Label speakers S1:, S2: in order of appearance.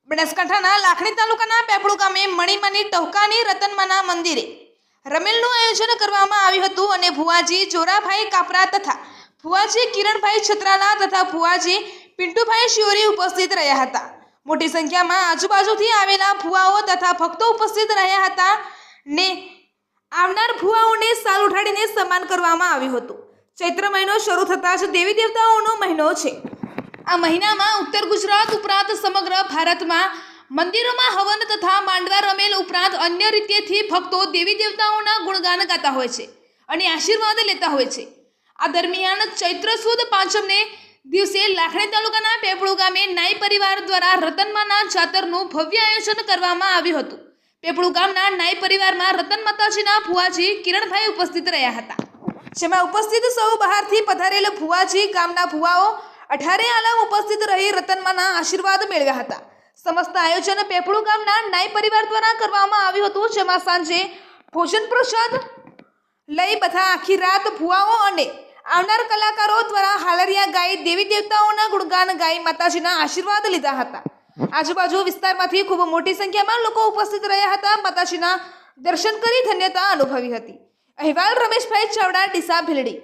S1: બનાસકાંઠાના લાખણી તાલુકાના પેપળુ ગામે મણિમાની ટહુકાની રતનમાના મંદિરે રમેલનું આયોજન કરવામાં આવ્યું હતું અને ભુવાજી જોરાભાઈ કાપરા તથા ભુવાજી કિરણભાઈ છત્રાલા તથા ભુવાજી પિન્ટુભાઈ શિયોરી ઉપસ્થિત રહ્યા હતા। મોટી સંખ્યામાં આજુબાજુથી આવેલા ભુવાઓ તથા ભક્તો ઉપસ્થિત રહ્યા હતા ને આવનાર ભુવાઓને સાલ ઉઠાડીને સન્માન કરવામાં આવ્યું હતું। ચૈત્ર મહિનો શરૂ થતાં જ દેવી દેવતાઓનો મહિનો છે। આ મહિનામાં ઉત્તર ગુજરાત ઉપરાંત સમગ્ર ભારતમાં મંદિરોમાં હવન તથા માંડવા રમેલ ઉપરાંત અન્ય રીતેથી ભક્તો દેવી દેવતાઓના ગુણગાન ગાતા હોય છે અને આશીર્વાદ લેતા હોય છે। આ દરમિયાન ચૈત્ર સુદ પાંચમને દિવસે લાખણી તાલુકાના પેપળુ ગામે નાઈ પરિવાર દ્વારા રતનમાના જાતરનું ભવ્ય આયોજન કરવામાં આવ્યું હતું। પેપળુ ગામના નાઈ પરિવારમાં રતન માતાજીના ભુવાજી કિરણભાઈ ઉપસ્થિત રહ્યા હતા, જેમાં ઉપસ્થિત સૌ બહારથી પધારેલ ભુવાજી ગામના ભુવાઓ 18 આલામ ઉપસ્થિત રહી રતનમાના આશીર્વાદ મેળવ્યા હતા। સમસ્ત આયોજન પેપળુ ગામના નાઈ પરિવાર દ્વારા કરવામાં આવ્યું હતું, જેમાં સાંજે ભોજન પ્રસાદ લઈ બધા આખી રાત ભુવાઓ અને આવનાર કલાકારો દ્વારા હાલરિયા ગાઈ દેવી દેવતાઓના ગુણગાન ગાઈ માતાજીના આશીર્વાદ લીધા હતા। આજુબાજુ વિસ્તારમાંથી ખૂબ મોટી સંખ્યામાં લોકો ઉપસ્થિત રહ્યા હતા। માતાજીના દર્શન કરી ધન્યતા અનુભવી હતી। અહેવાલ રમેશભાઈ ચાવડા, ડીસા ભીલડી।